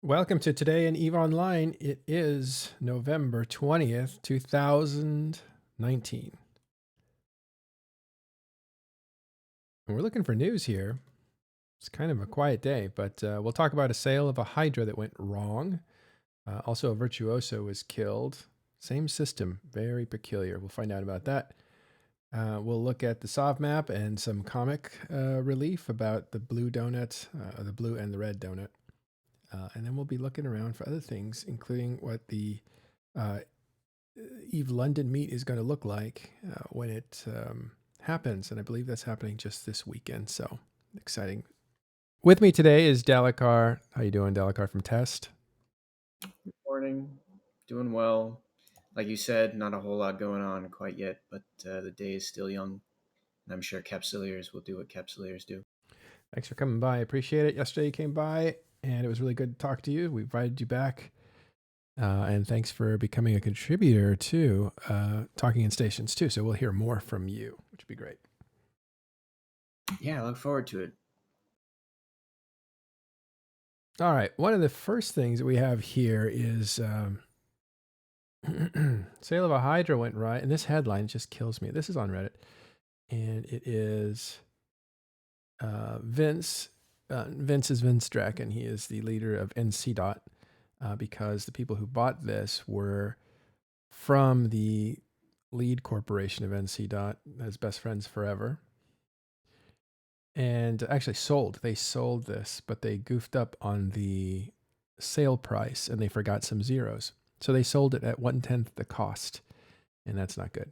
Welcome to Today in EVE Online. It is November 20th, 2019. And we're looking for news here. It's kind of a quiet day, but we'll talk about a sale of a Hydra that went wrong. Also, a Virtuoso was killed. Same system, very peculiar. We'll find out about that. We'll look at the Sov map and some comic relief about the blue donut, the blue and the red donut. And then we'll be looking around for other things, including what the EVE London meet is going to look like when it happens. And I believe that's happening just this weekend. So exciting. With me today is Dalakar. How you doing, Dalakar from Test? Good morning. Doing well. Like you said, not a whole lot going on quite yet, but the day is still young, and I'm sure Capsuleers will do what Capsuleers do. Thanks for coming by. I appreciate it. Yesterday you came by, and it was really good to talk to you. We invited you back. And thanks for becoming a contributor to Talking in Stations, too. So we'll hear more from you, which would be great. Yeah, I look forward to it. All right. One of the first things that we have here is sale of a Hydra went right. And this headline just kills me. This is on Reddit. And it is Vince. Vince is Vince Draken. He is the leader of NC Dot because the people who bought this were from the lead corporation of NC Dot as best friends forever. And actually sold. They sold this, but they goofed up on the sale price and they forgot some zeros. So they sold it at 1/10 the cost, and that's not good.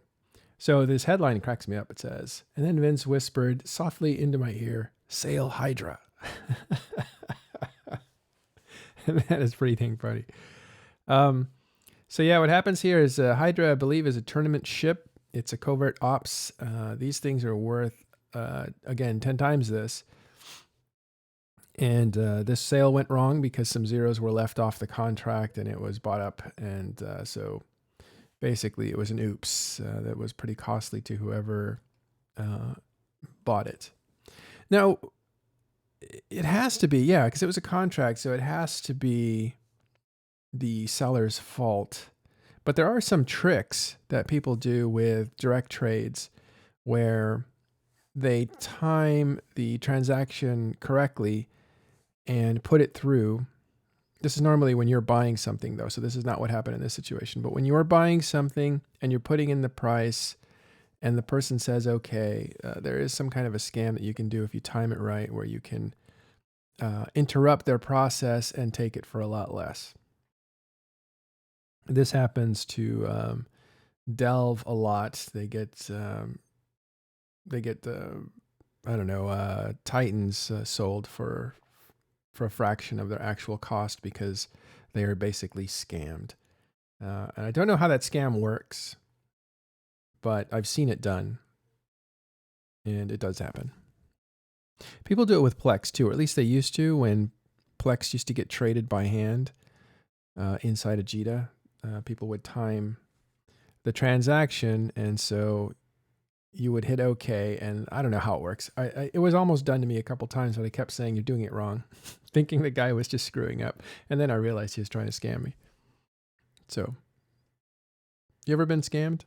So this headline cracks me up. It says, and then Vince whispered softly into my ear, "Sale Hydra." And that is pretty dang funny. So yeah, what happens here is Hydra, I believe, is a tournament ship. It's a covert ops. These things are worth, again, 10 times this. And this sale went wrong because some zeros were left off the contract and it was bought up. And so basically it was an oops that was pretty costly to whoever bought it. Now, it has to be, yeah, because it was a contract, so it has to be the seller's fault. But there are some tricks that people do with direct trades where they time the transaction correctly and put it through. This is normally when you're buying something, though, so this is not what happened in this situation. But when you're buying something and you're putting in the price and the person says, okay, there is some kind of a scam that you can do if you time it right, where you can interrupt their process and take it for a lot less. This happens to Delve a lot. They get I don't know, Titans sold for a fraction of their actual cost because they are basically scammed. And I don't know how that scam works, but I've seen it done, and it does happen. People do it with Plex too, or at least they used to when Plex used to get traded by hand inside Ajita. People would time the transaction, and so you would hit OK, and I don't know how it works. It was almost done to me a couple times, but I kept saying, you're doing it wrong, thinking the guy was just screwing up. And then I realized he was trying to scam me. So, you ever been scammed?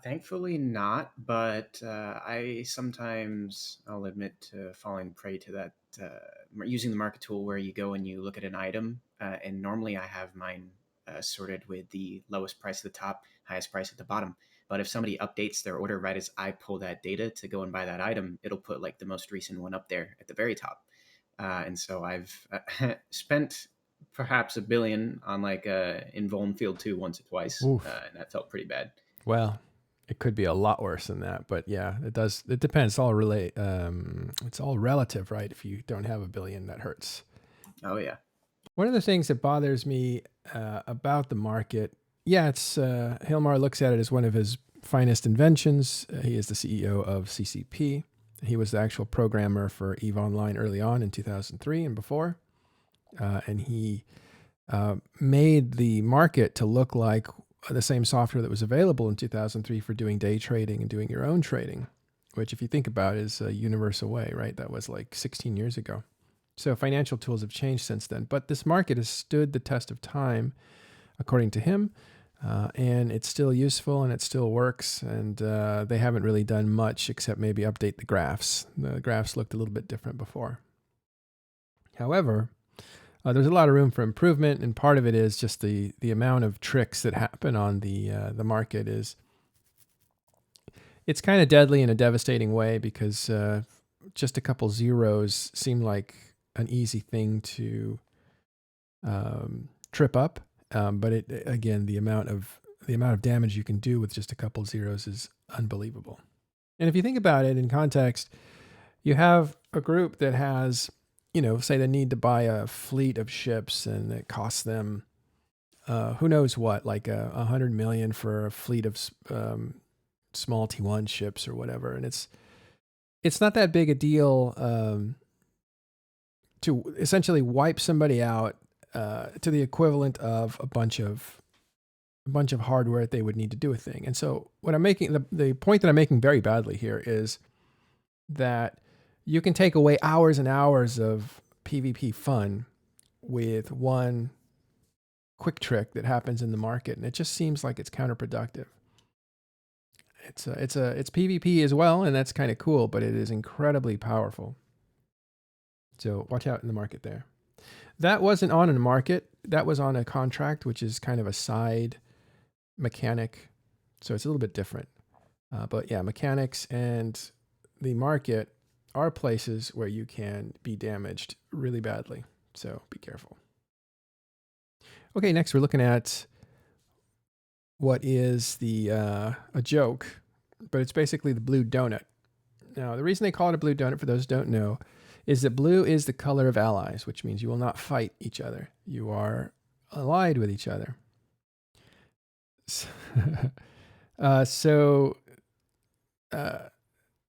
Thankfully not, but I sometimes, I'll admit to falling prey to that, using the market tool where you go and you look at an item, and normally I have mine sorted with the lowest price at the top, highest price at the bottom. But if somebody updates their order right as I pull that data to go and buy that item, it'll put like the most recent one up there at the very top. And so I've spent perhaps $1 billion on like in Vuln Field 2 once or twice, Oof. and that felt pretty bad. Well, it could be a lot worse than that, but yeah, it does. It depends. It's all it's all relative, right? If you don't have $1 billion, that hurts. Oh yeah. One of the things that bothers me about the market, yeah, it's Hilmar looks at it as one of his finest inventions. He is the CEO of CCP. He was the actual programmer for EVE Online early on in 2003 and before. And he made the market to look like the same software that was available in 2003 for doing day trading and doing your own trading, which if you think about is a universal way, right? That was like 16 years ago. So financial tools have changed since then. But this market has stood the test of time, according to him. And it's still useful and it still works. And they haven't really done much except maybe update the graphs. The graphs looked a little bit different before. However, there's a lot of room for improvement, and part of it is just the amount of tricks that happen on the market it's kind of deadly in a devastating way, because just a couple zeros seem like an easy thing to trip up, but again, the amount of damage you can do with just a couple zeros is unbelievable. And if you think about it in context, you have a group that has, say they need to buy a fleet of ships, and it costs them who knows what, like 100 million for a fleet of small T1 ships or whatever. And it's not that big a deal to essentially wipe somebody out to the equivalent of a bunch of hardware that they would need to do a thing. And so what I'm making, the point that I'm making very badly here is that you can take away hours and hours of PvP fun with one quick trick that happens in the market, and it just seems like it's counterproductive. It's PvP as well, and that's kind of cool, but it is incredibly powerful. So watch out in the market there. That wasn't on a market. That was on a contract, which is kind of a side mechanic. So it's a little bit different. But yeah, mechanics and the market are places where you can be damaged really badly. So be careful. Okay, next we're looking at what is a joke, but it's basically the blue donut. Now, the reason they call it a blue donut, for those who don't know, is that blue is the color of allies, which means you will not fight each other. You are allied with each other.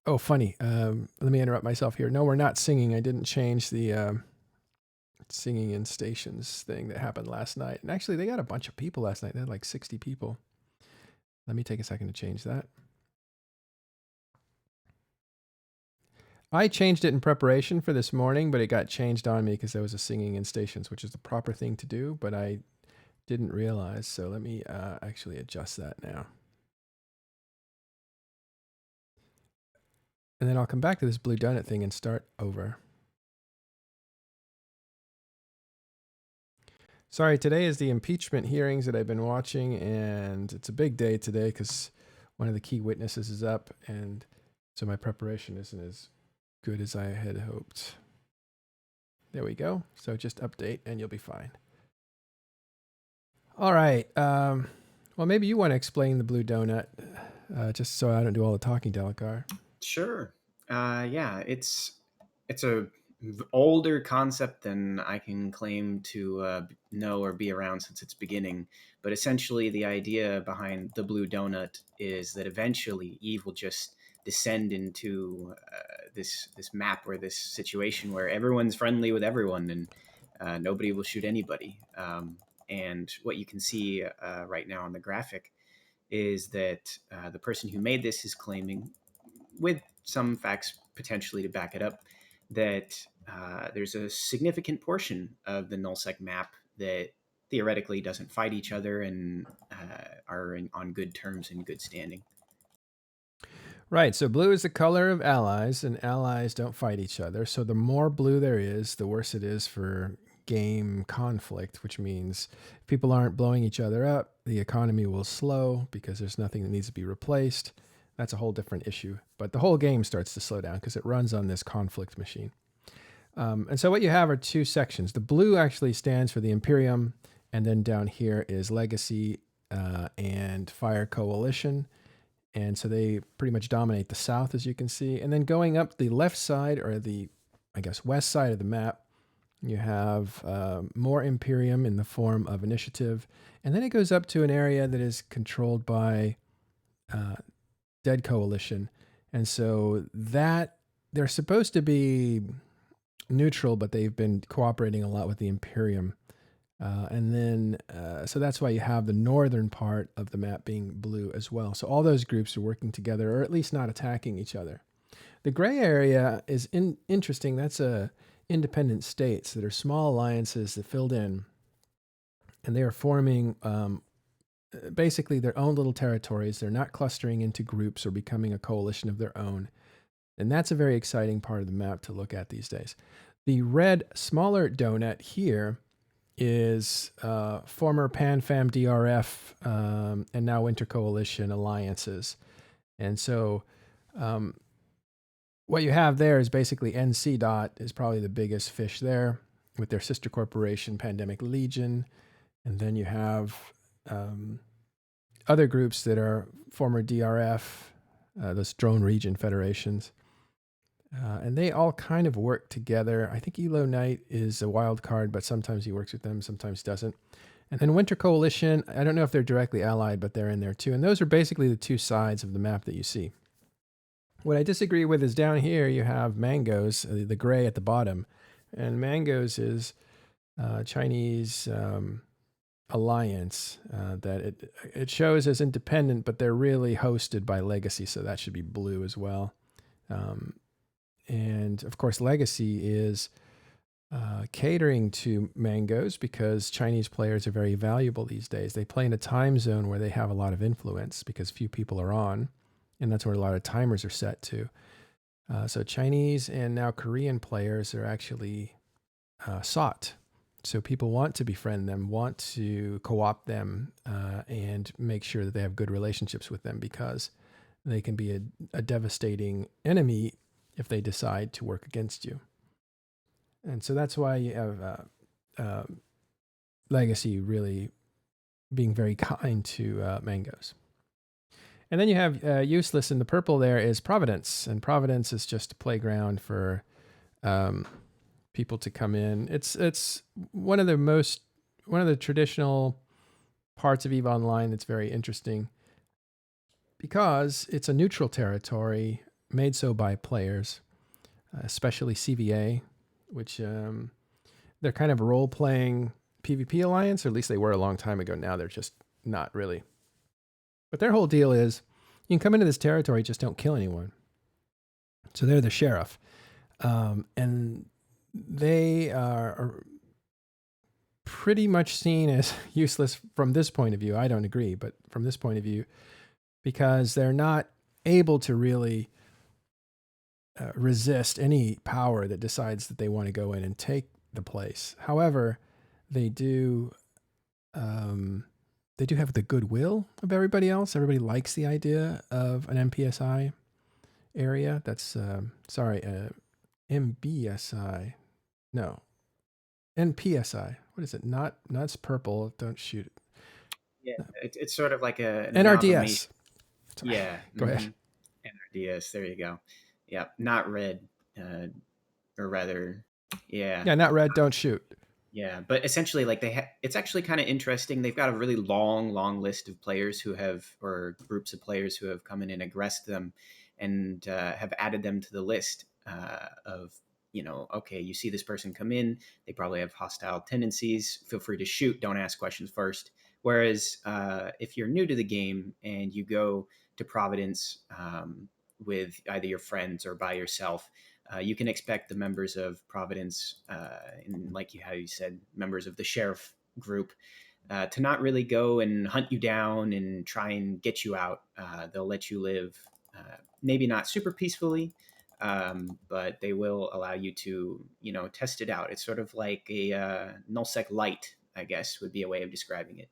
Oh, funny. Let me interrupt myself here. No, we're not singing. I didn't change the singing in stations thing that happened last night. And actually, they got a bunch of people last night. They had like 60 people. Let me take a second to change that. I changed it in preparation for this morning, but it got changed on me because there was a singing in stations, which is the proper thing to do, but I didn't realize. So let me actually adjust that now. And then I'll come back to this blue donut thing and start over. Sorry, today is the impeachment hearings that I've been watching, and it's a big day today because one of the key witnesses is up, and so my preparation isn't as good as I had hoped. There we go. So just update and you'll be fine. All right. Well, maybe you want to explain the blue donut, just so I don't do all the talking, Delacar. Sure. Yeah, it's a older concept than I can claim to know or be around since its beginning. But essentially, the idea behind the blue donut is that eventually Eve will just descend into this map or this situation where everyone's friendly with everyone, and nobody will shoot anybody. And what you can see right now on the graphic is that the person who made this is claiming, with some facts potentially to back it up, that there's a significant portion of the nullsec map that theoretically doesn't fight each other and are on good terms and good standing. Right. So blue is the color of allies, and allies don't fight each other. So the more blue there is, the worse it is for game conflict, which means if people aren't blowing each other up, the economy will slow because there's nothing that needs to be replaced. That's a whole different issue. But the whole game starts to slow down because it runs on this conflict machine. And so what you have are two sections. The blue actually stands for the Imperium, and then down here is Legacy and Fire Coalition. And so they pretty much dominate the south, as you can see. And then going up the left side, or the, I guess, west side of the map, you have more Imperium in the form of Initiative. And then it goes up to an area that is controlled by Dead Coalition. And so that they're supposed to be neutral, but they've been cooperating a lot with the Imperium. And then, so that's why you have the northern part of the map being blue as well. So all those groups are working together, or at least not attacking each other. The gray area is interesting. That's a independent states that are small alliances that filled in, and they are forming basically their own little territories. They're not clustering into groups or becoming a coalition of their own. And that's a very exciting part of the map to look at these days. The red, smaller donut here is former PanFam DRF and now Winter Coalition alliances. And so what you have there is basically NC Dot is probably the biggest fish there with their sister corporation, Pandemic Legion. And then you have other groups that are former DRF, those drone region federations. And they all kind of work together. I think Elo Knight is a wild card, but sometimes he works with them, sometimes doesn't. And then Winter Coalition, I don't know if they're directly allied, but they're in there too. And those are basically the two sides of the map that you see. What I disagree with is down here you have Mangoes, the gray at the bottom. And Mangoes is Chinese alliance that it shows as independent, but they're really hosted by Legacy, so that should be blue as well. And of course, Legacy is catering to Mangoes because Chinese players are very valuable these days. They play in a time zone where they have a lot of influence because few people are on, and that's where a lot of timers are set to. So Chinese and now Korean players are actually sought. So people want to befriend them, want to co-opt them, and make sure that they have good relationships with them because they can be a devastating enemy if they decide to work against you. And so that's why you have Legacy really being very kind to Mangoes. And then you have Useless in the purple there is Providence. And Providence is just a playground for people to come in. It's one of the traditional parts of EVE Online that's very interesting because it's a neutral territory made so by players, especially CVA, which they're kind of role-playing PvP alliance, or at least they were a long time ago. Now they're just not really. But their whole deal is you can come into this territory, just don't kill anyone. So they're the sheriff. And they are pretty much seen as useless from this point of view. I don't agree, but from this point of view, because they're not able to really resist any power that decides that they want to go in and take the place. However, they do have the goodwill of everybody else. Everybody likes the idea of an MPSI area. That's MBSI. No, NPSI. What is it? Not purple. Don't shoot it. Yeah, it's sort of like an NRDS. Yeah. Go ahead. NRDS. There you go. Yeah, not red, or rather, yeah. Yeah, not red. Don't shoot. Yeah, but essentially, like it's actually kind of interesting. They've got a really long list of players or groups of players who have come in and aggressed them, and have added them to the list of, okay, you see this person come in, they probably have hostile tendencies. Feel free to shoot. Don't ask questions first. Whereas if you're new to the game and you go to Providence with either your friends or by yourself, you can expect the members of Providence, and how you said, members of the sheriff group, to not really go and hunt you down and try and get you out. They'll let you live, maybe not super peacefully, but they will allow you to, test it out. It's sort of like a nullsec light, I guess, would be a way of describing it.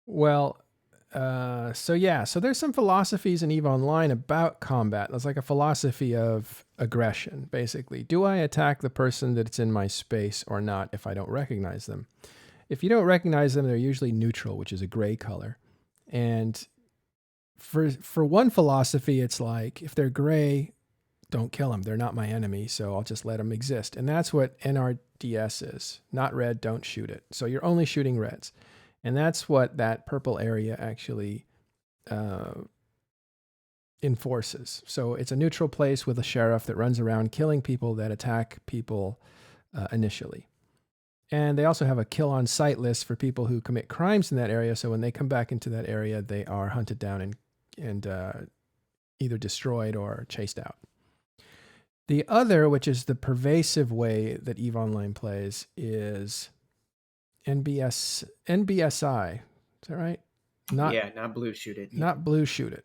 Well, so there's some philosophies in EVE Online about combat. There's like a philosophy of aggression, basically. Do I attack the person that's in my space or not if I don't recognize them? If you don't recognize them, they're usually neutral, which is a gray color. And for one philosophy, it's like, if they're gray, don't kill them. They're not my enemy, so I'll just let them exist. And that's what NRDS is. Not red, don't shoot it. So you're only shooting reds. And that's what that purple area actually enforces. So it's a neutral place with a sheriff that runs around killing people that attack people initially. And they also have a kill on sight list for people who commit crimes in that area. So when they come back into that area, they are hunted down and either destroyed or chased out. The other, which is the pervasive way that EVE Online plays, is NBSI. Is that right? Not Yeah, not blue shoot it. Yeah. not blue shoot it.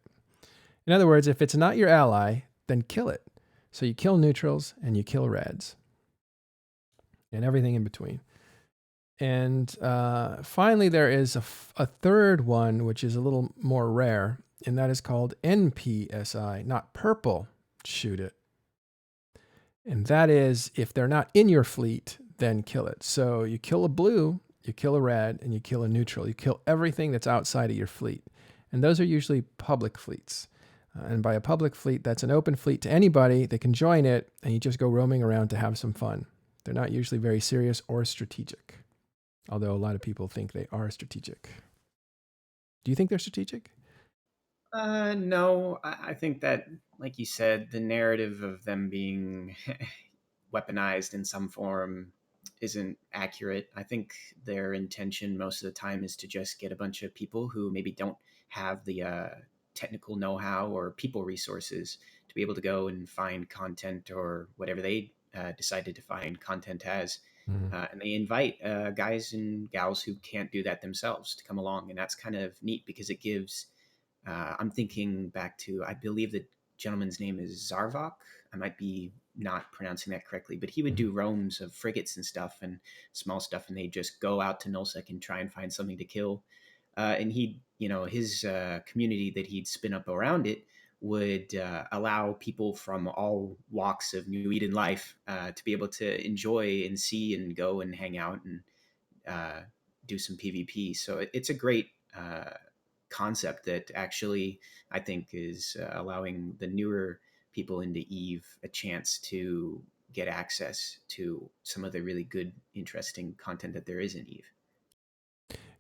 In other words, if it's not your ally, then kill it. So you kill neutrals and you kill reds and everything in between. And finally, there is a third one, which is a little more rare, and that is called NPSI, not purple shoot it. And that is if they're not in your fleet, then kill it. So you kill a blue, you kill a red, and you kill a neutral. You kill everything that's outside of your fleet. And those are usually public fleets. And by a public fleet, that's an open fleet to anybody. They can join it, and you just go roaming around to have some fun. They're not usually very serious or strategic, although a lot of people think they are strategic. Do you think they're strategic? No, I think that, like you said, the narrative of them being weaponized in some form isn't accurate. I think their intention most of the time is to just get a bunch of people who maybe don't have the technical know-how or people resources to be able to go and find content or whatever they decide to define content as. Mm. And they invite guys and gals who can't do that themselves to come along. And that's kind of neat because it gives I'm thinking back to, I believe the gentleman's name is Zarvok. I might be not pronouncing that correctly, but he would Mhm. do roams of frigates and stuff and small stuff, and they'd just go out to Nullsec and try and find something to kill. And he, his community that he'd spin up around it would allow people from all walks of New Eden life to be able to enjoy and see and go and hang out and uh, do some PvP. So it's a great concept that actually I think is allowing the newer people into Eve a chance to get access to some of the really good, interesting content that there is in Eve.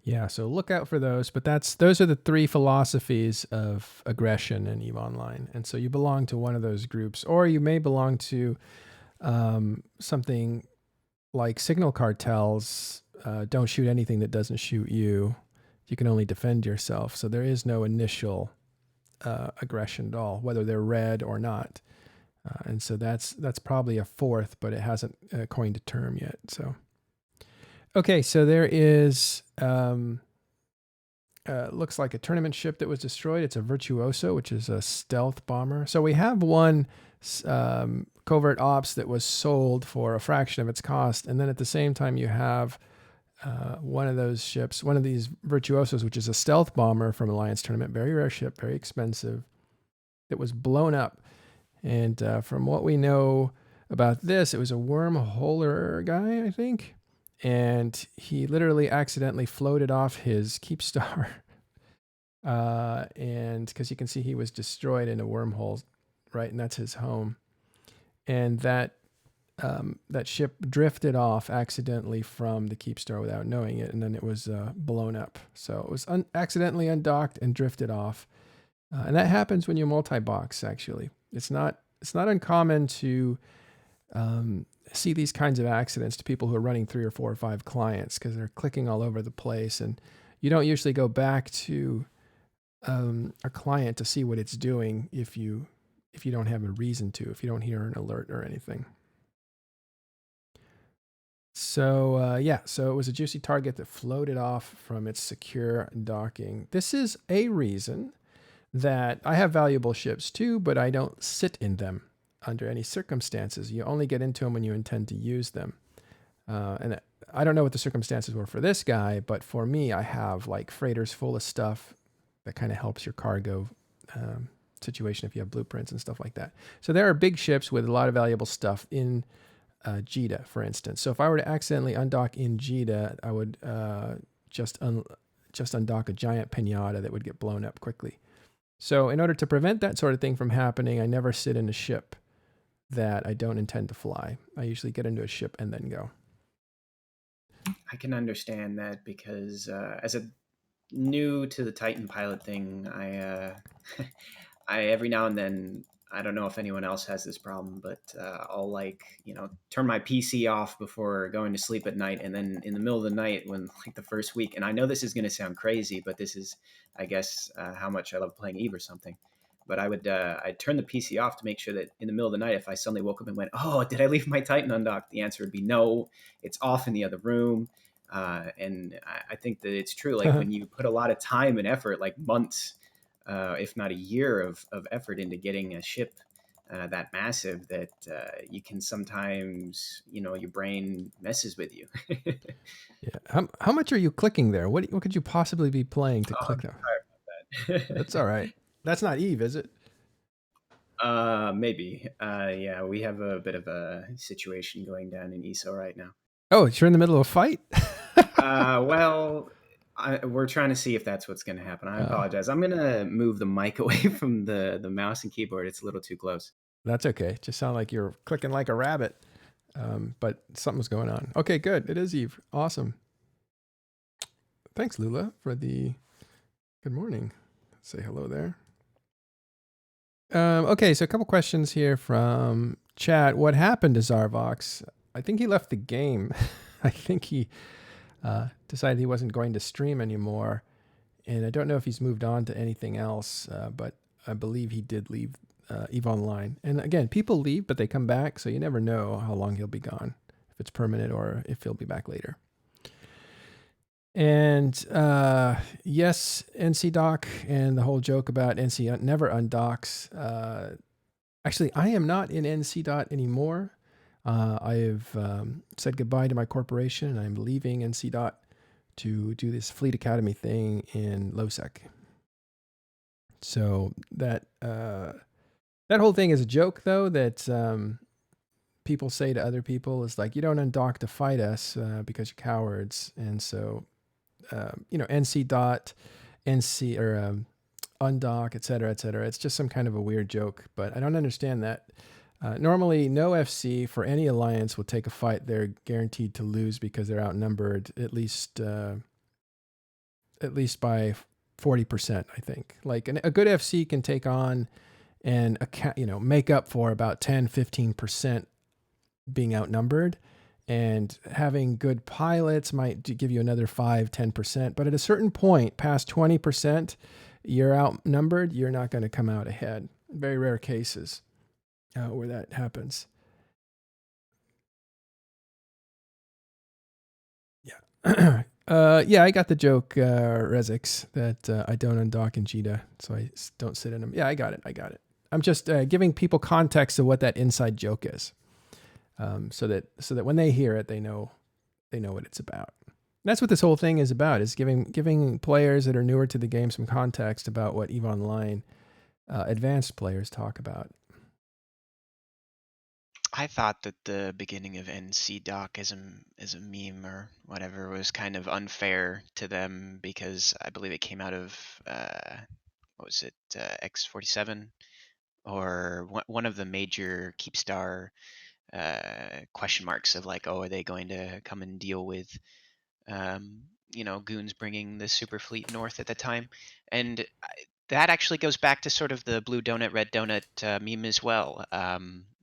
Yeah, so look out for those. But those are the three philosophies of aggression in EVE Online, and so you belong to one of those groups, or you may belong to something like signal cartels. Don't shoot anything that doesn't shoot you. You can only defend yourself. So there is no initial aggression at all, whether they're red or not. And so that's probably a fourth, but it hasn't coined a term yet. So okay, so there is looks like a tournament ship that was destroyed. It's a Virtuoso, which is a stealth bomber. So we have one covert ops that was sold for a fraction of its cost, and then at the same time you have one of those ships, one of these Virtuosos, which is a stealth bomber from Alliance Tournament, very rare ship, very expensive, that was blown up. And from what we know about this, it was a wormholer guy, I think. And he literally accidentally floated off his keep star. And because you can see he was destroyed in a wormhole, right? And that's his home. And that ship drifted off accidentally from the keep star without knowing it. And then it was blown up. So it was accidentally undocked and drifted off. And that happens when you multi-box, actually. It's not uncommon to see these kinds of accidents to people who are running 3 or 4 or 5 clients because they're clicking all over the place, and you don't usually go back to a client to see what it's doing if you don't have a reason to, if you don't hear an alert or anything. So so it was a juicy target that floated off from its secure docking. This is a reason that I have valuable ships too, but I don't sit in them under any circumstances. You only get into them when you intend to use them. And I don't know what the circumstances were for this guy, but for me, I have like freighters full of stuff that kind of helps your cargo situation if you have blueprints and stuff like that. So there are big ships with a lot of valuable stuff in Jita, for instance. So if I were to accidentally undock in Jita, I would just undock a giant pinata that would get blown up quickly. So in order to prevent that sort of thing from happening, I never sit in a ship that I don't intend to fly. I usually get into a ship and then go. I can understand that because as a new to the Titan pilot thing, I every now and then, I don't know if anyone else has this problem, but I'll turn my PC off before going to sleep at night, and then in the middle of the night, when like the first week, and I know this is going to sound crazy, but this is, I guess, how much I love playing Eve or something. But I'd turn the PC off to make sure that in the middle of the night, if I suddenly woke up and went, "Oh, did I leave my Titan undocked?" The answer would be no. It's off in the other room. And I think that it's true. Like when you put a lot of time and effort, like months, if not a year of effort into getting a ship that massive, that you can sometimes, your brain messes with you. Yeah. How much are you clicking there? What could you possibly be playing to Oh, click there? sorry about That's that. all right. That's not Eve, is it? Maybe. Yeah, we have a bit of a situation going down in ESO right now. Oh, you're in the middle of a fight? Well, we're trying to see if that's what's going to happen. I uh, apologize. I'm going to move the mic away from the mouse and keyboard. It's a little too close. that's okay. Just sound like you're clicking like a rabbit. But something's going on. Okay, good. It is Eve. Awesome. Thanks, Lula, for the good morning. Say hello there. Okay, so a couple questions here from chat. What happened to Zarvox? I think he left the game. I think he decided he wasn't going to stream anymore. And I don't know if he's moved on to anything else, but I believe he did leave EVE Online. And again, people leave, but they come back, so you never know how long he'll be gone, if it's permanent or if he'll be back later. And yes, NC Doc and the whole joke about NC never undocks. Actually, I am not in NC Dot anymore. I have said goodbye to my corporation, and I'm leaving NC Dot to do this Fleet Academy thing in LoSec. So that whole thing is a joke, though, that people say to other people is like, you don't undock to fight us because you're cowards. And so, NC Dot, NC or undock, et cetera, et cetera. It's just some kind of a weird joke, but I don't understand that. Normally, no FC for any alliance will take a fight they're guaranteed to lose because they're outnumbered at least by 40%. I think like a good FC can take on and make up for about 10-15% being outnumbered. And having good pilots might give you another 5-10%. But at a certain point, past 20%, you're outnumbered. You're not going to come out ahead. Very rare cases where that happens. Yeah. Yeah, I got the joke, Rezix, that I don't undock in Jita, so I don't sit in them. Yeah, I got it. I'm just giving people context of what that inside joke is, so that when they hear it, they know what it's about. And that's what this whole thing is about: is giving players that are newer to the game some context about what EVE Online advanced players talk about. I thought that the beginning of NC Doc as a meme or whatever was kind of unfair to them because I believe it came out of what was it, X47 or one of the major Keepstar question marks of like, oh, are they going to come and deal with goons bringing the super fleet north at the time? And that actually goes back to sort of the blue donut, red donut meme as well.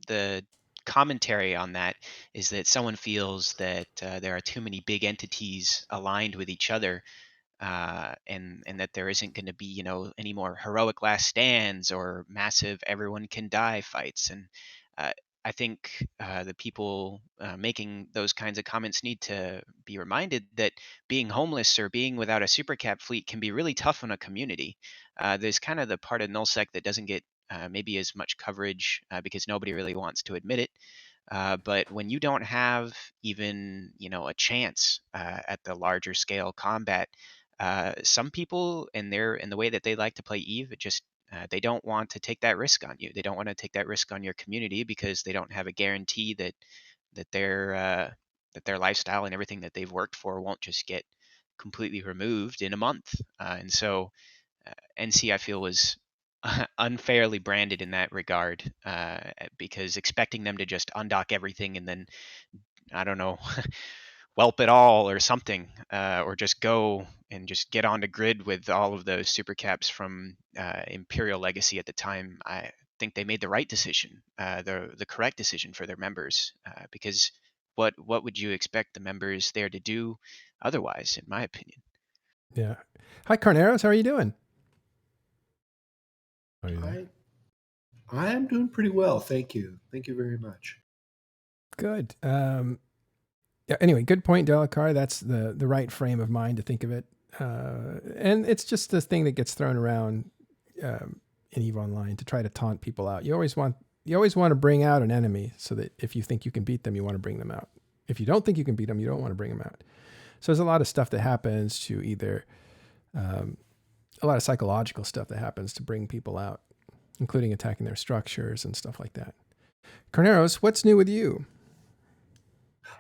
The commentary on that is that someone feels that there are too many big entities aligned with each other, and that there isn't going to be any more heroic last stands or massive everyone can die fights. And uh, I think the people making those kinds of comments need to be reminded that being homeless or being without a super cap fleet can be really tough on a community. There's kind of the part of nullsec that doesn't get maybe as much coverage because nobody really wants to admit it. But when you don't have even a chance at the larger scale combat, some people in the way that they like to play Eve, it just they don't want to take that risk on you. They don't want to take that risk on your community because they don't have a guarantee that their lifestyle and everything that they've worked for won't just get completely removed in a month. And so NC, I feel, was unfairly branded in that regard because expecting them to just undock everything and then I don't know whelp it all or something, or just go and just get on the grid with all of those super caps from Imperial Legacy at the time. I think they made the right decision, the correct decision for their members, because what would you expect the members there to do otherwise, in my opinion? Yeah. Hi, Carneros. How are you doing? Are you there? I am doing pretty well, thank you. Thank you very much. Good. Yeah, anyway, good point, Delacar. That's the right frame of mind to think of it. And it's just this thing that gets thrown around in EVE Online to try to taunt people out. You always want to bring out an enemy so that if you think you can beat them, you want to bring them out. If you don't think you can beat them, you don't want to bring them out. So there's a lot of stuff that happens to either a lot of psychological stuff that happens to bring people out, including attacking their structures and stuff like that. Carneros, what's new with you?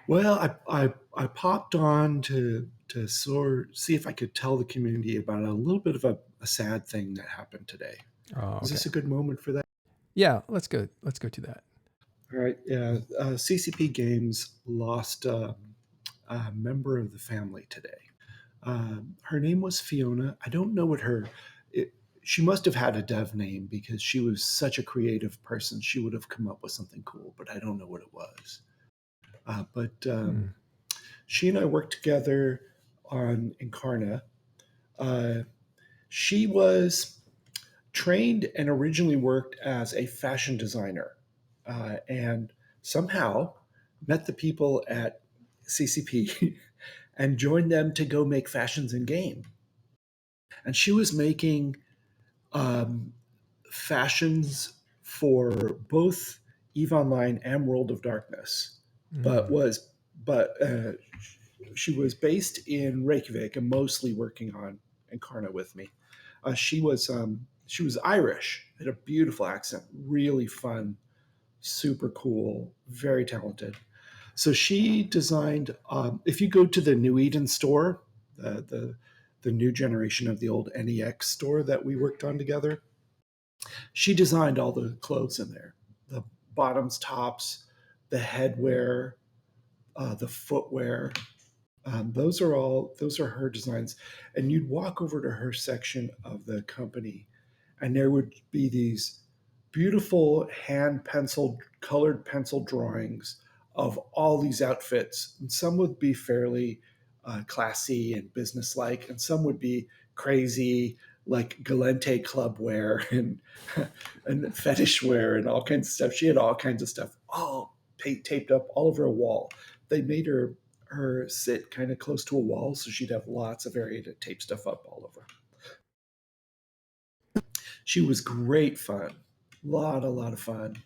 Well, I popped on to see if I could tell the community about a little bit of a sad thing that happened today. Oh, okay. Is this a good moment for that? Yeah, let's go to that. All right. Yeah. CCP Games lost a member of the family today. Her name was Fiona. I don't know what she must have had a dev name because she was such a creative person. She would have come up with something cool, but I don't know what it was. But she and I worked together on Incarna. She was trained and originally worked as a fashion designer, and somehow met the people at CCP and joined them to go make fashions in game. And she was making um, fashions for both EVE Online and World of Darkness, but she was based in Reykjavik and mostly working on Incarna with me. She was Irish, had a beautiful accent, really fun, super cool, very talented. So she designed. If you go to the New Eden store, the new generation of the old NEX store that we worked on together, she designed all the clothes in there, the bottoms, tops, the headwear, the footwear. Those are her designs. And you'd walk over to her section of the company, and there would be these beautiful hand pencil colored pencil drawings of all these outfits. And some would be fairly classy and businesslike, and some would be crazy, like Galente club wear and fetish wear and all kinds of stuff. She had all kinds of stuff all taped up all over a wall. They made her sit kind of close to a wall, so she'd have lots of area to tape stuff up all over. She was great fun, a lot of fun.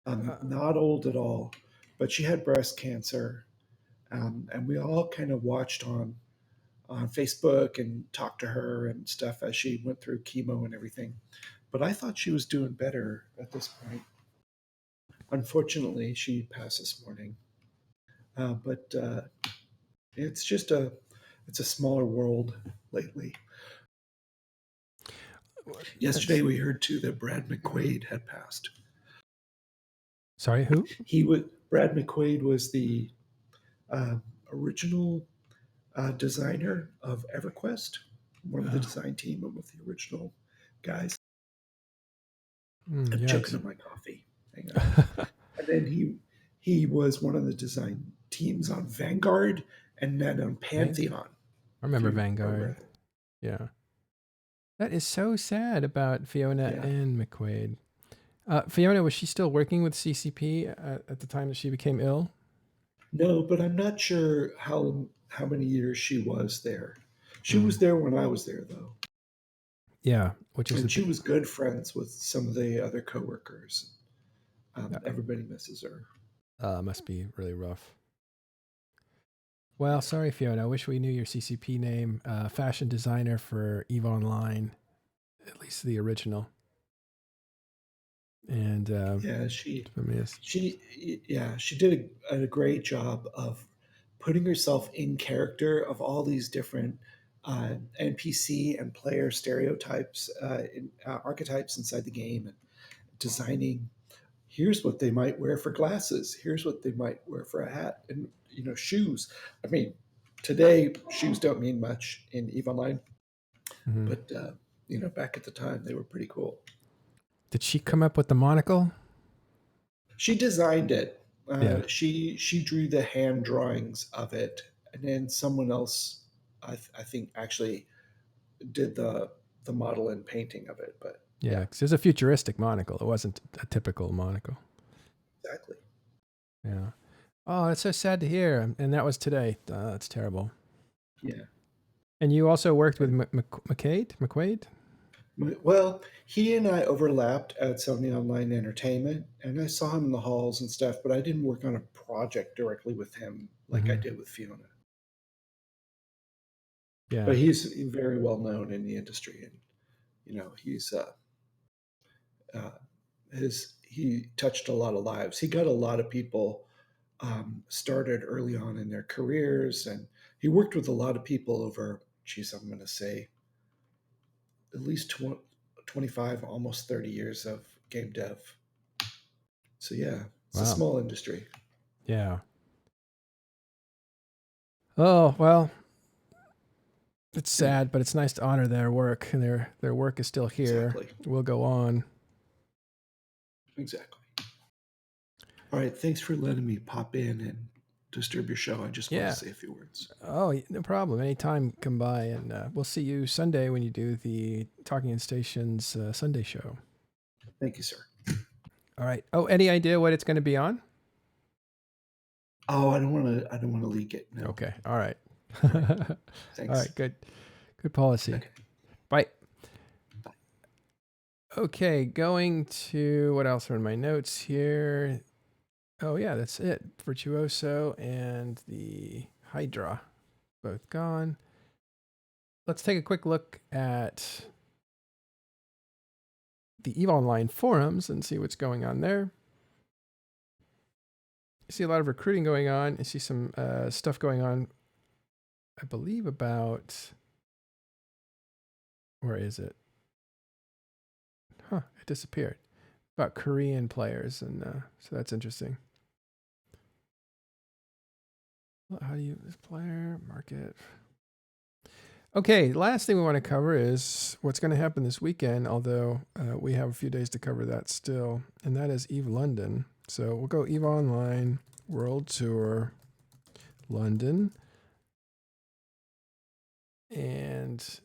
Not old at all, but she had breast cancer, and we all kind of watched on Facebook and talked to her and stuff as she went through chemo and everything. But I thought she was doing better at this point. Unfortunately, she passed this morning. But it's just it's a smaller world lately. Yesterday we heard too that Brad McQuaid had passed. Sorry, who? Brad McQuaid was the original designer of EverQuest, one of the design team with the original guys. I'm choking on my coffee. Hang on. And then he was one of the design teams on Vanguard and then on Pantheon. I remember Vanguard. Yeah. That is so sad about Fiona and McQuaid. Fiona, was she still working with CCP at the time that she became ill? No, but I'm not sure how many years she was there. She was there when I was there, though. Yeah, and she was good friends with some of the other coworkers. Everybody misses her. Must be really rough. Well, sorry, Fiona. I wish we knew your CCP name. Fashion designer for EVE Online, at least the original. And she did a great job of putting herself in character of all these different NPC and player stereotypes, archetypes inside the game, and designing. Here's what they might wear for glasses. Here's what they might wear for a hat, and shoes. I mean, today shoes don't mean much in EVE Online, but back at the time they were pretty cool. Did she come up with the monocle? She designed it. She drew the hand drawings of it, and then someone else, I think, actually did the model and painting of it. But Yeah, because it was a futuristic monocle. It wasn't a typical monocle. Exactly. Yeah. Oh, that's so sad to hear. And that was today. That's terrible. Yeah. And you also worked with McQuaid? Well, he and I overlapped at Sony Online Entertainment, and I saw him in the halls and stuff, but I didn't work on a project directly with him like I did with Fiona. Yeah. But he's very well known in the industry, and he's he touched a lot of lives. He got a lot of people started early on in their careers, and he worked with a lot of people over, geez, I'm going to say at least 25, almost 30 years of game dev. So yeah, it's a small industry. Yeah. Oh, well, it's sad, but it's nice to honor their work, and their work is still here. Exactly. We'll go on. Exactly. All right. Thanks for letting me pop in and disturb your show. I just want to say a few words. Oh, no problem. Anytime, come by, and we'll see you Sunday when you do the Talking in Stations Sunday show. Thank you, sir. All right. Oh, any idea what it's going to be on? Oh, I don't want to leak it. No. Okay. All right. Thanks. All right. Good policy. Okay. Bye. Okay, going to what else are in my notes here? Oh yeah, that's it. Virtuoso and the Hydra, both gone. Let's take a quick look at the EVE Online forums and see what's going on there. I see a lot of recruiting going on. I see some stuff going on, I believe, about, where is it? It disappeared. About Korean players, and so that's interesting. How do you, this player, market? Okay, last thing we want to cover is what's going to happen this weekend, although we have a few days to cover that still, and that is EVE London. So we'll go EVE Online, World Tour, London, and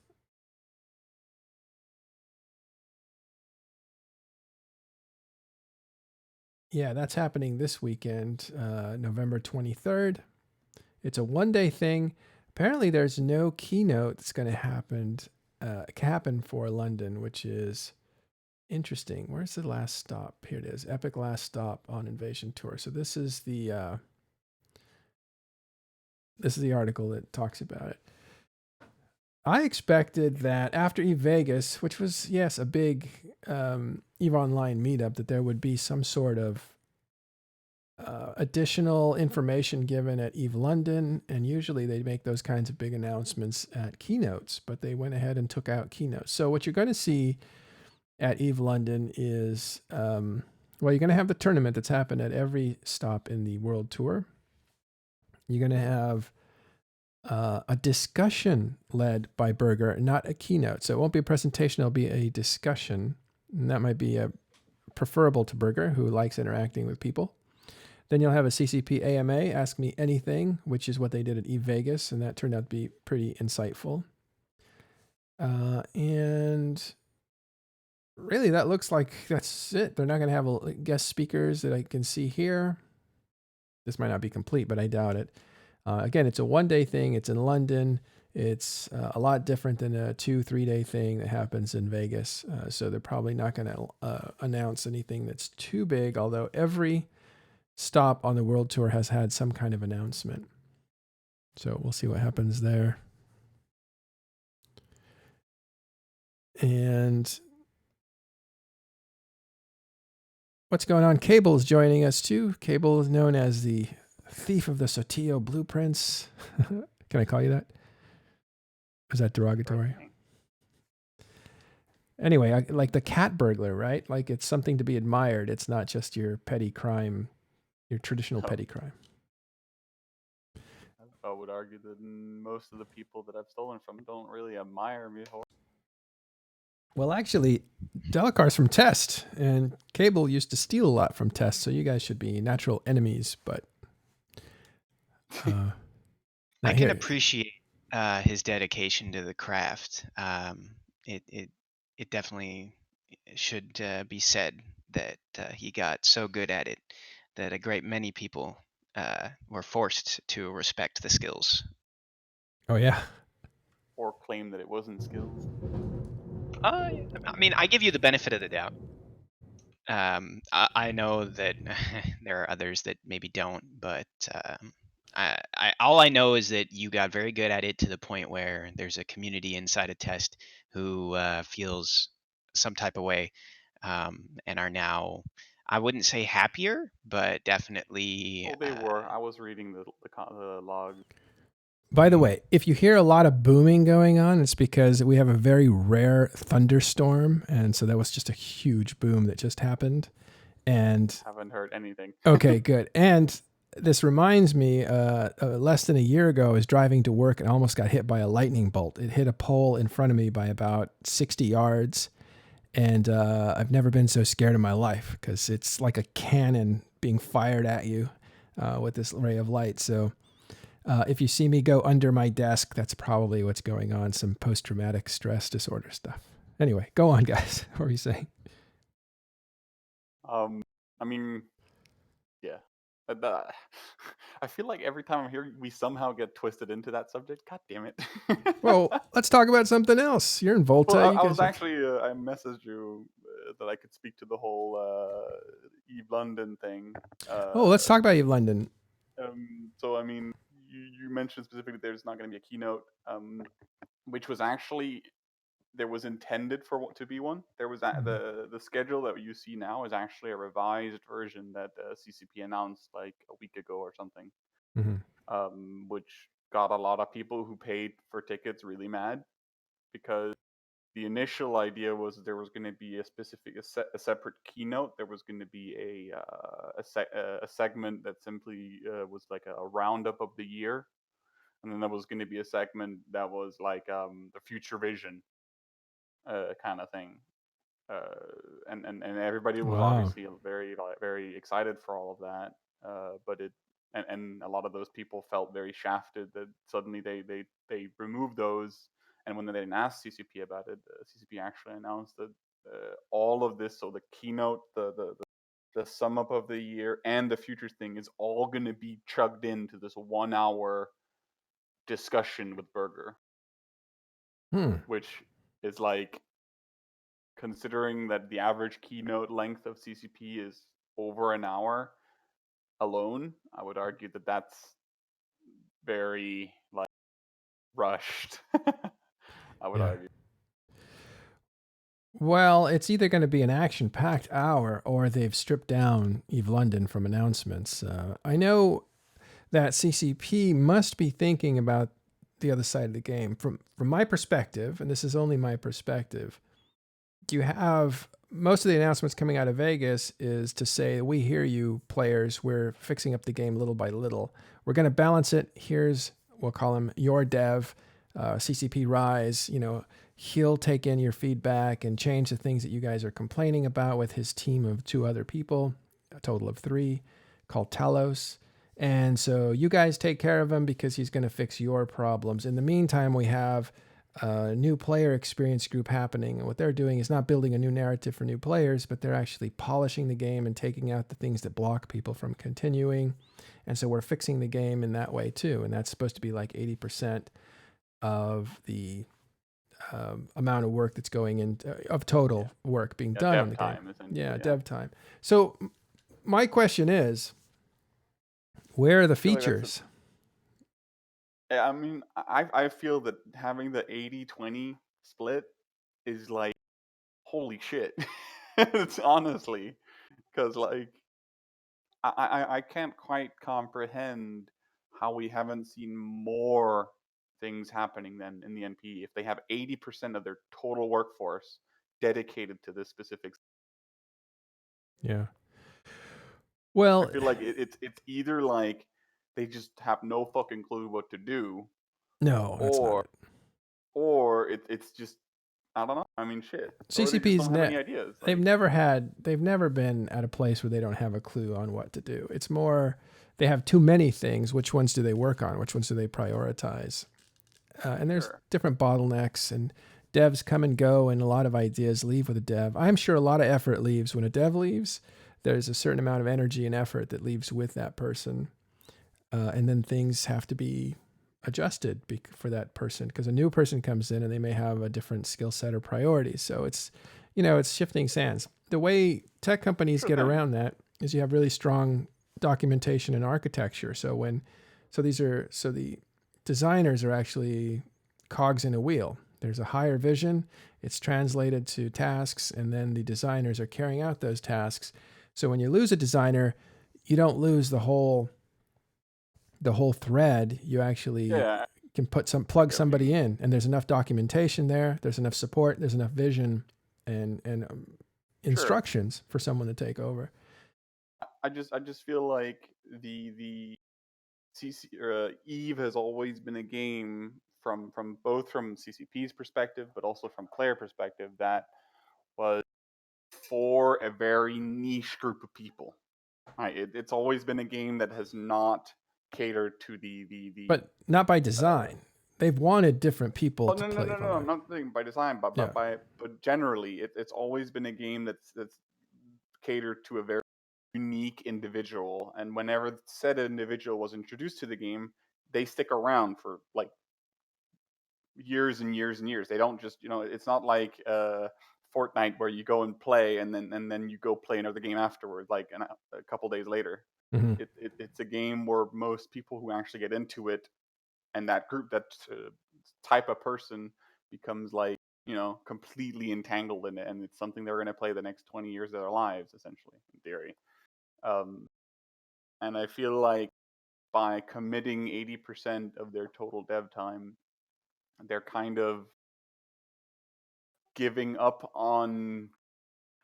yeah, that's happening this weekend, November 23rd. It's a one-day thing. Apparently, there's no keynote that's going to happen for London, which is interesting. Where's the last stop? Here it is. Epic last stop on Invasion Tour. So this is the article that talks about it. I expected that after EVE Vegas, which was, yes, a big EVE Online meetup, that there would be some sort of additional information given at EVE London, and usually they make those kinds of big announcements at keynotes, but they went ahead and took out keynotes. So what you're going to see at EVE London is, well, you're going to have the tournament that's happened at every stop in the World Tour. You're going to have a discussion led by Berger, not a keynote. So it won't be a presentation, it'll be a discussion. And that might be preferable to Berger, who likes interacting with people. Then you'll have a CCP AMA, Ask Me Anything, which is what they did at EVE Vegas, and that turned out to be pretty insightful. And really, that looks like that's it. They're not going to have guest speakers that I can see here. This might not be complete, but I doubt it. Again, it's a one-day thing. It's in London. It's a lot different than a 2-3 day thing that happens in Vegas. So they're probably not going to announce anything that's too big, although every stop on the World Tour has had some kind of announcement. So we'll see what happens there. And what's going on? Cable is joining us too. Cable is known as the thief of the Sotillo blueprints. Can I call you that? Is that derogatory? Anyway, like the cat burglar, right? Like it's something to be admired. It's not just your petty crime, your traditional petty crime. I would argue that most of the people that I've stolen from don't really admire me for. Well, actually, Delacar's from Test, and Cable used to steal a lot from Test, so you guys should be natural enemies, but... I can appreciate his dedication to the craft. It definitely should be said that he got so good at it that a great many people were forced to respect the skills. Oh yeah. Or claim that it wasn't skills. I mean, I give you the benefit of the doubt. I know that there are others that maybe don't, but all I know is that you got very good at it to the point where there's a community inside a test who feels some type of way, and are now, I wouldn't say happier, but definitely. Oh, they were. I was reading the log. By the way, if you hear a lot of booming going on, it's because we have a very rare thunderstorm, and so that was just a huge boom that just happened. And Haven't heard anything. okay, good. And this reminds me, less than a year ago, I was driving to work and almost got hit by a lightning bolt. It hit a pole in front of me by about 60 yards. And I've never been so scared in my life because it's like a cannon being fired at you with this ray of light. So if you see me go under my desk, that's probably what's going on, some post-traumatic stress disorder stuff. Anyway, go on, guys. What were you saying? I mean, yeah. I feel like every time I'm here, we somehow get twisted into that subject. God damn it. Well, let's talk about something else. You're in Volta. Well, You I guys was are... actually, I messaged you that I could speak to the whole Eve London thing. Oh, let's talk about Eve London. So, I mean, you mentioned specifically there's not going to be a keynote, which was actually, there was intended for to be one. There was the schedule that you see now is actually a revised version that CCP announced like a week ago or something, which got a lot of people who paid for tickets really mad, because the initial idea was there was going to be a separate keynote. There was going to be a segment that simply was like a roundup of the year, and then there was going to be a segment that was like the future vision kind of thing. And everybody was obviously very excited for all of that. But it and a lot of those people felt very shafted that suddenly they removed those. And when they didn't ask CCP about it, CCP actually announced that all of this, so the keynote, the sum up of the year, and the futures thing is all going to be chugged into this 1 hour discussion with Berger, which is like, considering that the average keynote length of CCP is over an hour alone, I would argue that that's very like rushed. I would argue. Well, it's either going to be an action-packed hour or they've stripped down Eve London from announcements. I know that CCP must be thinking about the other side of the game. From my perspective, and this is only my perspective, you have most of the announcements coming out of Vegas is to say, we hear you players, we're fixing up the game little by little. We're going to balance it. Here's, we'll call him your dev, CCP Rise, he'll take in your feedback and change the things that you guys are complaining about with his team of 2 other people, a total of 3, called Talos. And so you guys take care of him because he's going to fix your problems. In the meantime, we have a new player experience group happening. And what they're doing is not building a new narrative for new players, but they're actually polishing the game and taking out the things that block people from continuing. And so we're fixing the game in that way too. And that's supposed to be like 80% of the amount of work that's going in, of total work being done on the game. Dev time. So my question is, where are the features? I mean, I feel that having the 80-20 split is like, holy shit. It's honestly, because like I can't quite comprehend how we haven't seen more things happening than in the NP if they have 80% of their total workforce dedicated to this specific. Yeah. Well, I feel like it's either like they just have no fucking clue what to do. No, that's not it. Or it's just, I don't know. I mean, shit. CCP's don't have any ideas. They've never been at a place where they don't have a clue on what to do. It's more, they have too many things. Which ones do they work on? Which ones do they prioritize? And there's different bottlenecks and devs come and go, and a lot of ideas leave with a dev. I'm sure a lot of effort leaves when a dev leaves. There's a certain amount of energy and effort that leaves with that person, and then things have to be adjusted for that person, because a new person comes in and they may have a different skill set or priorities. So it's, it's shifting sands. The way tech companies Sure get thing. around that is you have really strong documentation and architecture. So the designers are actually cogs in a wheel. There's a higher vision, it's translated to tasks, and then the designers are carrying out those tasks. So when you lose a designer, you don't lose the whole thread. You actually Yeah, can I plug get what you somebody mean. in, and there's enough documentation there, there's enough support, there's enough vision and Sure. instructions for someone to take over. I just feel like the CC Eve has always been a game from both from CCP's perspective, but also from player perspective, that was for a very niche group of people. Right? It's always been a game that has not catered to the. But not by design. They've wanted different people Oh, to no, play no, no! I'm Valorant. not saying by design, but Yeah. but generally, it's always been a game that's catered to a very unique individual. And whenever said individual was introduced to the game, they stick around for like years and years and years. They don't just, it's not like Fortnite where you go and play and then you go play another game afterward, like a couple days later. Mm-hmm. It's a game where most people who actually get into it, and that group, that type of person, becomes like, completely entangled in it, and it's something they're going to play the next 20 years of their lives, essentially, in theory. Um, and I feel like by committing 80% of their total dev time, they're kind of giving up on,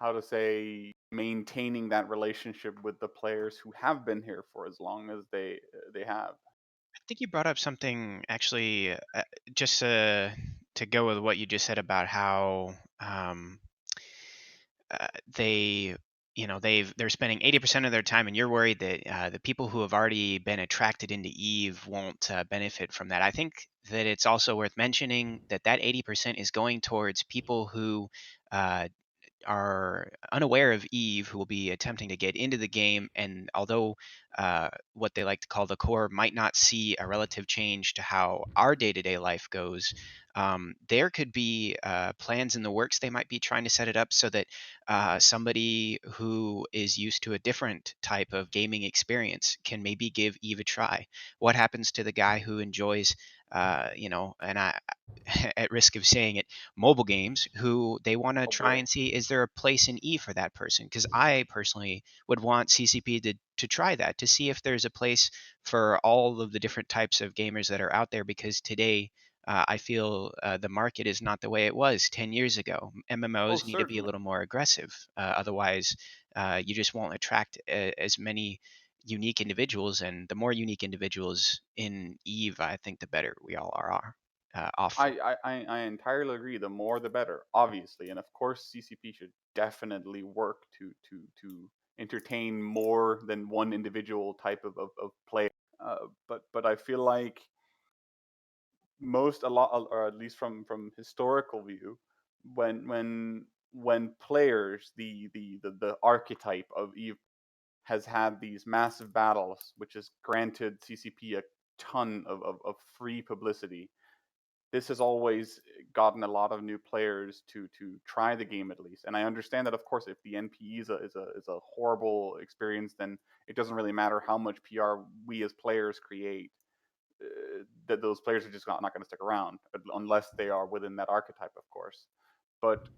how to say, maintaining that relationship with the players who have been here for as long as they have. I think you brought up something actually, just to go with what you just said about how they, they're spending 80% of their time, and you're worried that the people who have already been attracted into Eve won't benefit from that. I think that it's also worth mentioning that 80% is going towards people who uh, are unaware of Eve, who will be attempting to get into the game. And although what they like to call the core might not see a relative change to how our day to day life goes, there could be plans in the works. They might be trying to set it up so that somebody who is used to a different type of gaming experience can maybe give Eve a try. What happens to the guy who enjoys, and I, at risk of saying it, mobile games, who they want to Oh try boy. and see, is there a place in E for that person? Because I personally would want CCP to try that, to see if there's a place for all of the different types of gamers that are out there. Because today, I feel the market is not the way it was 10 years ago. Oh, MMOs need to be a certainly. little more aggressive. Otherwise, you just won't attract as many unique individuals. And the more unique individuals in Eve, I think the better we all are off for. I entirely agree. The more, the better, obviously, and of course, CCP should definitely work to entertain more than one individual type of player. But I feel like a lot, or at least from historical view, when players, the archetype of Eve has had these massive battles, which has granted CCP a ton of free publicity. This has always gotten a lot of new players to try the game, at least. And I understand that, of course, if the NPE is a horrible experience, then it doesn't really matter how much PR we as players create. That those players are just not going to stick around unless they are within that archetype, of course. But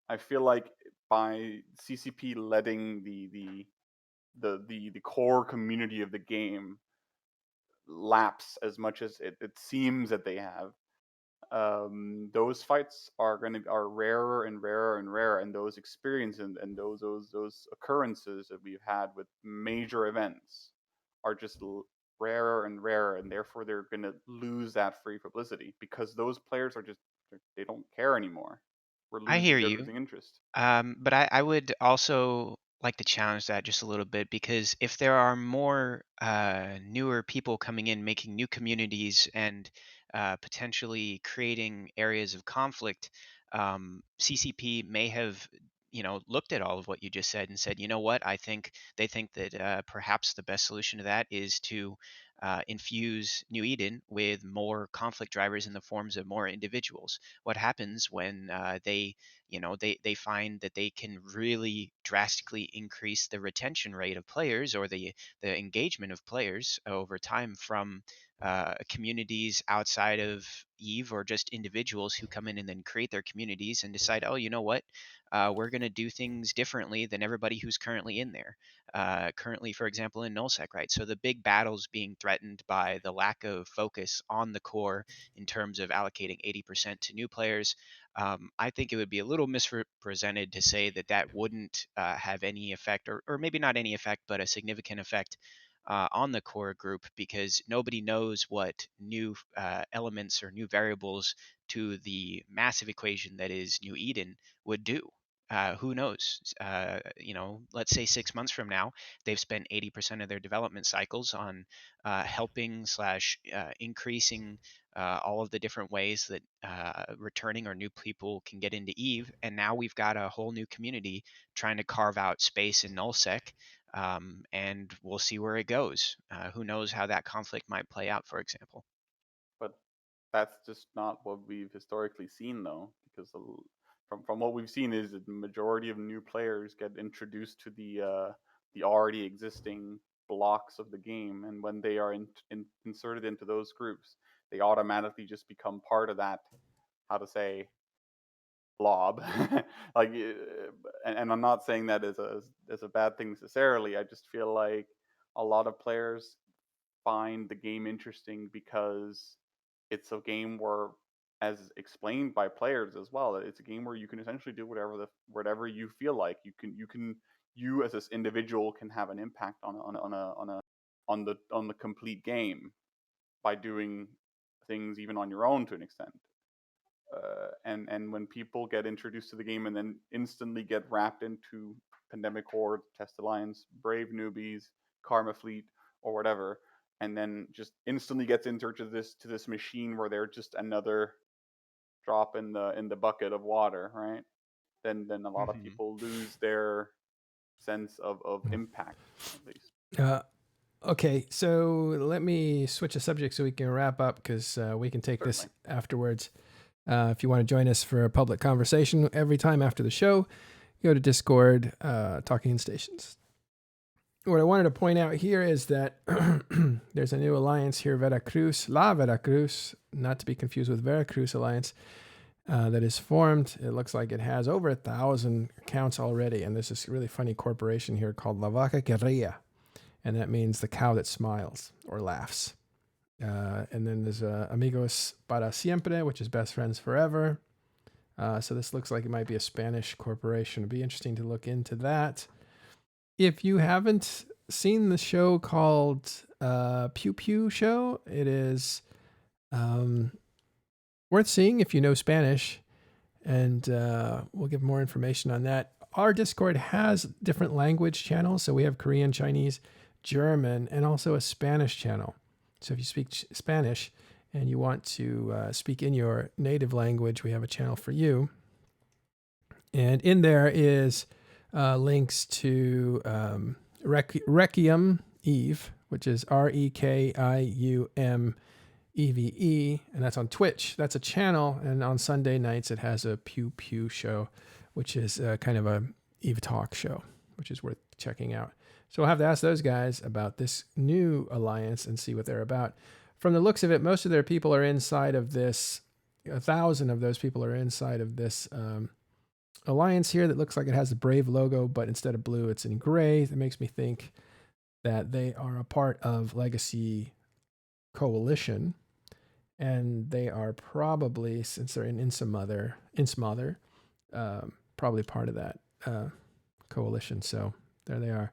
I feel like by CCP letting the core community of the game lapse as much as it seems that they have, those fights are rarer and rarer and rarer, and those experiences and those occurrences that we've had with major events are just rarer and rarer, and therefore they're going to lose that free publicity because those players are just, they don't care anymore. I hear They're you. losing interest. But I would also like to challenge that just a little bit, because if there are more newer people coming in, making new communities, and potentially creating areas of conflict, CCP may have looked at all of what you just said and said, you know what, they think that perhaps the best solution to that is to infuse New Eden with more conflict drivers in the forms of more individuals. What happens when they find that they can really drastically increase the retention rate of players, or the engagement of players over time from communities outside of Eve, or just individuals who come in and then create their communities and decide, oh, you know what, we're going to do things differently than everybody who's currently in there. Currently, for example, in nullsec, right? So the big battles being threatened by the lack of focus on the core in terms of allocating 80% to new players. I think it would be a little misrepresented to say that that wouldn't have any effect, or maybe not any effect, but a significant effect on the core group, because nobody knows what new elements or new variables to the massive equation that is New Eden would do. Who knows? Let's say 6 months from now, they've spent 80% of their development cycles on helping / increasing all of the different ways that returning or new people can get into Eve, and now we've got a whole new community trying to carve out space in nullsec, and we'll see where it goes. Who knows how that conflict might play out, for example. But that's just not what we've historically seen, though, because from what we've seen is that the majority of new players get introduced to the already existing blocks of the game, and when they are inserted into those groups, they automatically just become part of that, how to say, blob. Like, and I'm not saying that as a bad thing necessarily. I just feel like a lot of players find the game interesting because it's a game where, as explained by players as well, it's a game where you can essentially do whatever you feel like. You as this individual can have an impact on the complete game by doing things even on your own to an extent. And when people get introduced to the game and then instantly get wrapped into Pandemic Horde, Test Alliance, Brave Newbies, Karma Fleet, or whatever, and then just instantly gets into this machine where they're just another drop in the bucket of water, right? Then a lot of people lose their sense of impact, at least. Okay, so let me switch a subject so we can wrap up, because we can take this afterwards. If you want to join us for a public conversation every time after the show, go to Discord, Talking Stations. What I wanted to point out here is that there's a new alliance here, Veracruz, La Veracruz, not to be confused with Veracruz Alliance, that is formed. It looks like it has over 1,000 accounts already, and there's this really funny corporation here called La Vaca que ría, and that means the cow that smiles or laughs. And then there's Amigos para Siempre, which is best friends forever. So this looks like it might be a Spanish corporation. It'd be interesting to look into that. If you haven't seen the show called Pew Pew Show, it is worth seeing if you know Spanish, and we'll give more information on that. Our Discord has different language channels, so we have Korean, Chinese, German, and also a Spanish channel. So if you speak Spanish and you want to speak in your native language, we have a channel for you. And in there is links to Requiem Eve, which is REKIUMEVE, and that's on Twitch. That's a channel, and on Sunday nights it has a Pew Pew Show, which is kind of a Eve Talk show, which is worth checking out. So we'll have to ask those guys about this new alliance and see what they're about. From the looks of it, most of their people are inside of this. 1,000 of those people are inside of this alliance here that looks like it has the Brave logo, but instead of blue, it's in gray. That makes me think that they are a part of Legacy Coalition, and they are probably, since they're in Insmother, probably part of that coalition. So there they are.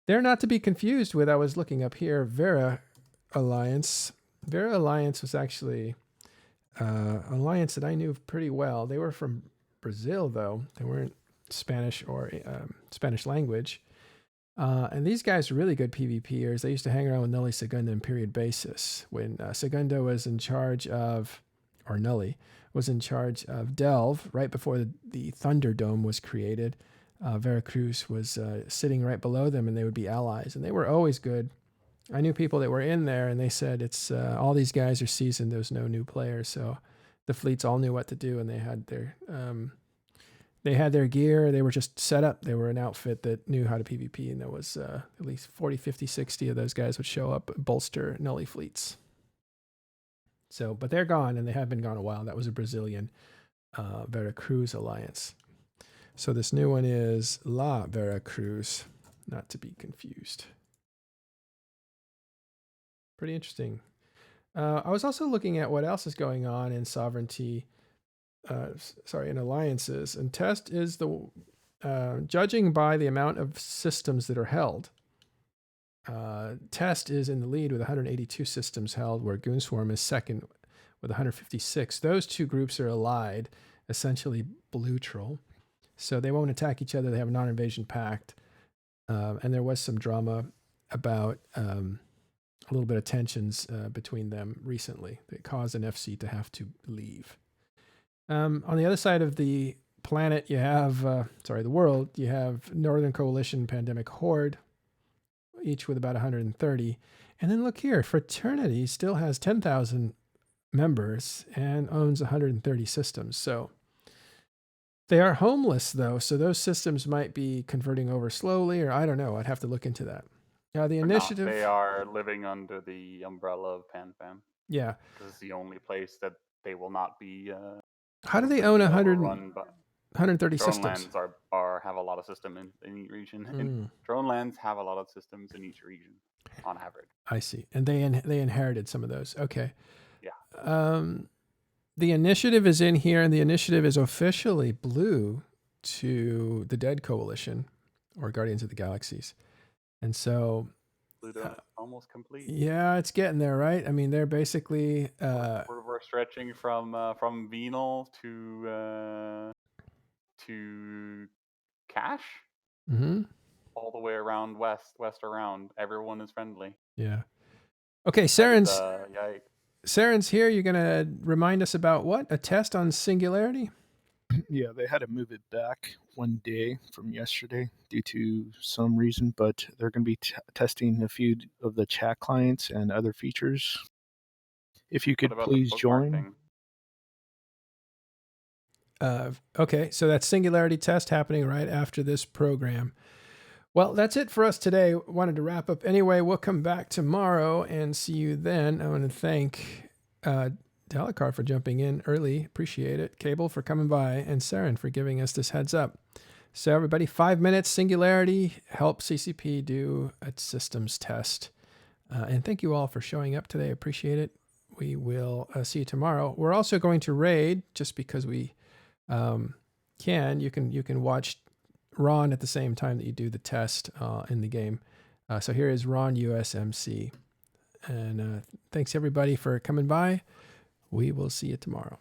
They're not to be confused with, I was looking up here, Vera Alliance. Vera Alliance was actually an alliance that I knew pretty well. They were from Brazil, though. They weren't Spanish or Spanish language. And these guys are really good PvPers. They used to hang around with Nelly Segunda in Period Basis when Segunda was in charge of or Nully, was in charge of Delve right before the Thunderdome was created. Veracruz was sitting right below them, and they would be allies, and they were always good. I knew people that were in there, and they said it's all these guys are seasoned. There's no new players, so the fleets all knew what to do, and they had their gear. They were just set up. They were an outfit that knew how to PvP, and there was at least 40, 50, 60 of those guys would show up, bolster Nully fleets. So, but they're gone, and they have been gone a while. That was a Brazilian Veracruz alliance. So this new one is La Veracruz, not to be confused. Pretty interesting. I was also looking at what else is going on in sovereignty, in alliances. And Test is judging by the amount of systems that are held. Test is in the lead with 182 systems held, where Goonswarm is second with 156. Those two groups are allied, essentially neutral. So they won't attack each other. They have a non-invasion pact. And there was some drama about a little bit of tensions between them recently that caused an FC to have to leave. On the other side of the planet, you have, the world, you have Northern Coalition Pandemic Horde, each with about 130. And then look here, Fraternity still has 10,000 members and owns 130 systems. So they are homeless, though, so those systems might be converting over slowly, or I don't know. I'd have to look into that. The initiative... They are living under the umbrella of PanFam. Yeah. This is the only place that they will not be... How do they own 130 Drone systems? lands have a lot of system in each region. Drone lands have a lot of systems in each region, on average. I see. And they inherited some of those. Okay. Yeah. The initiative is in here, and the initiative is officially blue to the Dead Coalition, or Guardians of the Galaxies. And so... almost complete. Yeah, it's getting there, right? I mean, they're basically... We're stretching from Venal to Cash, all the way around west around. Everyone is friendly. Yeah. Okay, Saren's here. You're going to remind us about what? A test on Singularity? Yeah, they had to move it back one day from yesterday due to some reason, but they're going to be testing a few of the chat clients and other features. If you could please join. Okay, so that's Singularity test happening right after this program. Well, that's it for us today. Wanted to wrap up anyway. We'll come back tomorrow and see you then. I want to thank Delacar for jumping in early. Appreciate it. Cable for coming by, and Saren for giving us this heads up. So everybody, 5 minutes Singularity, help CCP do a systems test. And thank you all for showing up today. Appreciate it. We will see you tomorrow. We're also going to raid just because we can. You can watch Ron at the same time that you do the test in the game. So here is Ron USMC. And thanks everybody for coming by. We will see you tomorrow.